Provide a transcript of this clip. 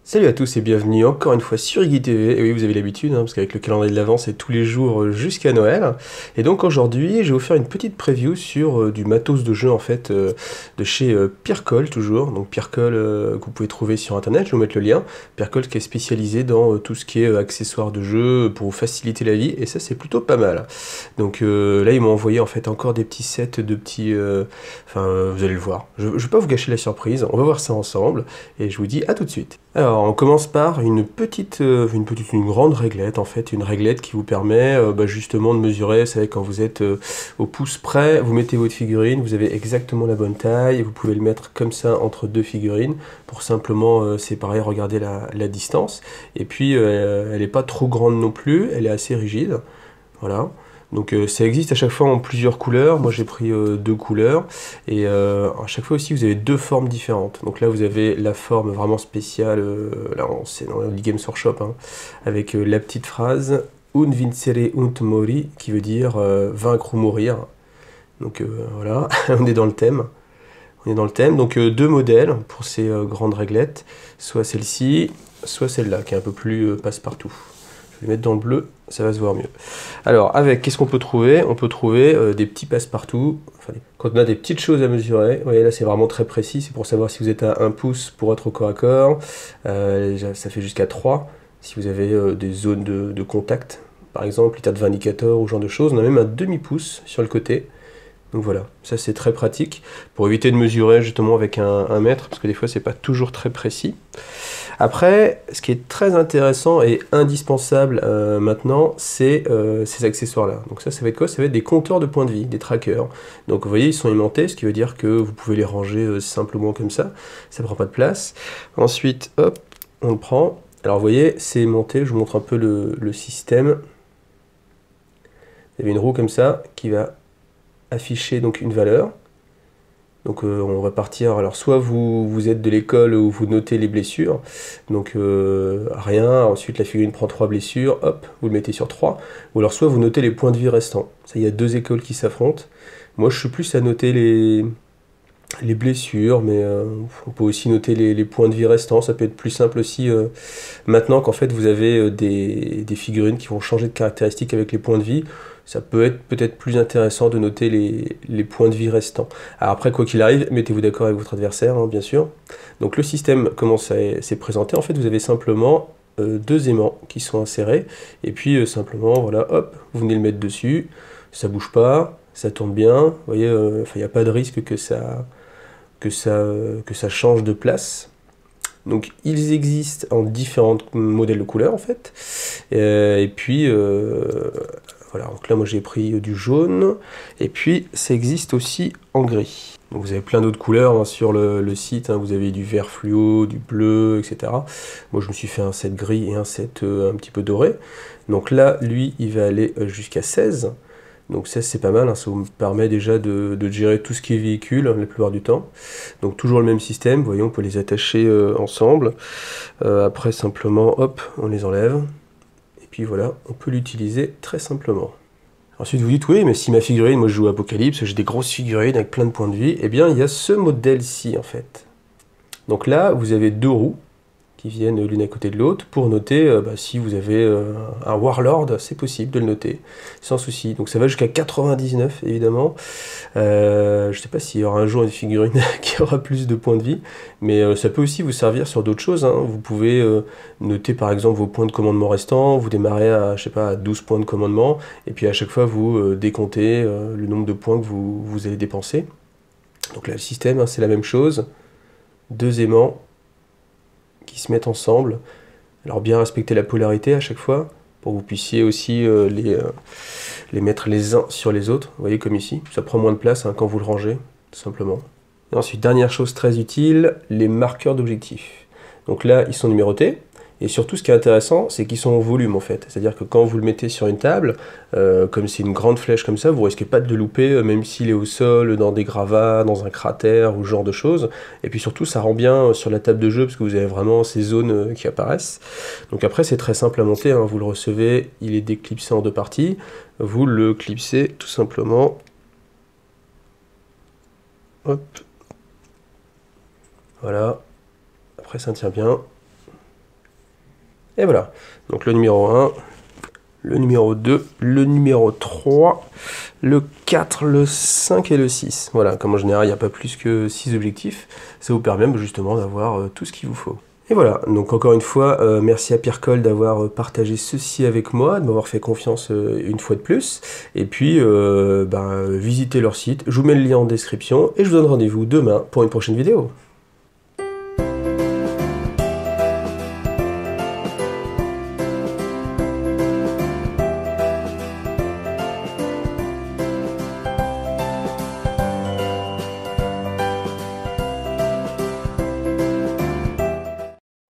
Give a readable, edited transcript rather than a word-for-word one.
Salut à tous et bienvenue encore une fois sur Iggy TV. Et oui, vous avez l'habitude, parce qu'avec le calendrier de l'Avent, c'est tous les jours jusqu'à Noël. Et donc aujourd'hui, je vais vous faire une petite preview sur du matos de jeu en fait de chez Pircol toujours. Donc Pircol que vous pouvez trouver sur internet, je vais vous mettre le lien. Pircol qui est spécialisé dans tout ce qui est accessoires de jeu pour vous faciliter la vie et ça c'est plutôt pas mal. Donc là ils m'ont envoyé en fait encore des petits sets de petits... Enfin vous allez le voir. Je vais pas vous gâcher la surprise, on va voir ça ensemble et je vous dis à tout de suite. Alors, on commence par une grande réglette, en fait, une réglette qui vous permet justement de mesurer, vous savez, quand vous êtes au pouce près, vous mettez votre figurine, vous avez exactement la bonne taille, et vous pouvez le mettre comme ça entre deux figurines, pour simplement séparer, regarder la distance, et puis elle n'est pas trop grande non plus, elle est assez rigide, voilà. Donc ça existe à chaque fois en plusieurs couleurs, moi j'ai pris deux couleurs, et à chaque fois aussi vous avez deux formes différentes. Donc là vous avez la forme vraiment spéciale, là c'est dans le Games Workshop, hein, avec la petite phrase « Un vincere und mori » qui veut dire vaincre ou mourir. Donc voilà, on est dans le thème. On est dans le thème, donc deux modèles pour ces grandes réglettes, soit celle-ci, soit celle-là, qui est un peu plus passe-partout. Je vais les mettre dans le bleu, ça va se voir mieux. Alors, avec, qu'est-ce qu'on peut trouver? On peut trouver des petits passe-partout. Enfin, quand on a des petites choses à mesurer, vous voyez là c'est vraiment très précis, c'est pour savoir si vous êtes à 1 pouce pour être au corps à corps. Ça fait jusqu'à 3 si vous avez des zones de contact. Par exemple, l'état de vindicateur ou ce genre de choses. On a même un demi-pouce sur le côté. Donc voilà, ça c'est très pratique pour éviter de mesurer justement avec un mètre, parce que des fois c'est pas toujours très précis. Après, ce qui est très intéressant et indispensable maintenant, c'est ces accessoires-là. Donc ça va être quoi? Ça va être des compteurs de points de vie, des trackers. Donc vous voyez, ils sont aimantés, ce qui veut dire que vous pouvez les ranger simplement comme ça prend pas de place. Ensuite, hop, on le prend. Alors vous voyez, c'est aimanté, je vous montre un peu le système. Vous avez une roue comme ça qui va afficher donc une valeur. Donc on va partir, alors soit vous êtes de l'école où vous notez les blessures, donc rien, ensuite la figurine prend 3 blessures, hop, vous le mettez sur 3, ou alors soit vous notez les points de vie restants. Ça, il y a deux écoles qui s'affrontent. Moi je suis plus à noter les blessures, mais on peut aussi noter les points de vie restants, ça peut être plus simple aussi maintenant qu'en fait vous avez des figurines qui vont changer de caractéristiques avec les points de vie. Ça peut être peut-être plus intéressant de noter les points de vie restants. Alors après, quoi qu'il arrive, mettez-vous d'accord avec votre adversaire, hein, bien sûr. Donc le système, comment c'est présenté? En fait, vous avez simplement deux aimants qui sont insérés, et puis simplement, voilà, hop, vous venez le mettre dessus, ça bouge pas, ça tourne bien, vous voyez, il n'y a pas de risque que ça change de place. Donc ils existent en différents modèles de couleurs en fait, et puis voilà, donc là moi j'ai pris du jaune, et puis ça existe aussi en gris. Donc vous avez plein d'autres couleurs hein, sur le site, hein. Vous avez du vert fluo, du bleu, etc. Moi je me suis fait un set gris et un set un petit peu doré. Donc là, lui, il va aller jusqu'à 16. Donc ça c'est pas mal, hein, ça vous permet déjà de gérer tout ce qui est véhicule la plupart du temps. Donc toujours le même système, vous voyez, on peut les attacher ensemble. Après simplement, hop, on les enlève. Et puis voilà, on peut l'utiliser très simplement. Ensuite vous dites, oui, mais si ma figurine, moi je joue à Apocalypse, j'ai des grosses figurines avec plein de points de vie, eh bien il y a ce modèle-ci en fait. Donc là, vous avez deux roues qui viennent l'une à côté de l'autre pour noter si vous avez un Warlord, c'est possible de le noter sans souci. Donc ça va jusqu'à 99 évidemment. Je ne sais pas s'il y aura un jour une figurine qui aura plus de points de vie, mais ça peut aussi vous servir sur d'autres choses, hein. Vous pouvez noter par exemple vos points de commandement restants, vous démarrez à, je sais pas, à 12 points de commandement, et puis à chaque fois vous décomptez le nombre de points que vous allez dépenser. Donc là le système, hein, c'est la même chose, deux aimants qui se mettent ensemble. Alors bien respecter la polarité à chaque fois, pour que vous puissiez aussi les mettre les uns sur les autres. Vous voyez comme ici, ça prend moins de place hein, quand vous le rangez, tout simplement. Et ensuite, dernière chose très utile, les marqueurs d'objectifs. Donc là, ils sont numérotés. Et surtout, ce qui est intéressant, c'est qu'ils sont en volume en fait. C'est-à-dire que quand vous le mettez sur une table, comme c'est une grande flèche comme ça, vous risquez pas de le louper, même s'il est au sol, dans des gravats, dans un cratère ou ce genre de choses. Et puis surtout, ça rend bien sur la table de jeu, parce que vous avez vraiment ces zones qui apparaissent. Donc après, c'est très simple à monter, hein. Vous le recevez, il est déclipsé en deux parties. Vous le clipsez tout simplement. Hop. Voilà. Après, ça tient bien. Et voilà, donc le numéro 1, le numéro 2, le numéro 3, le 4, le 5 et le 6. Voilà, comme en général, il n'y a pas plus que 6 objectifs. Ça vous permet justement d'avoir tout ce qu'il vous faut. Et voilà, donc encore une fois, merci à Pierre Cole d'avoir partagé ceci avec moi, de m'avoir fait confiance une fois de plus. Et puis, visitez leur site, je vous mets le lien en description et je vous donne rendez-vous demain pour une prochaine vidéo.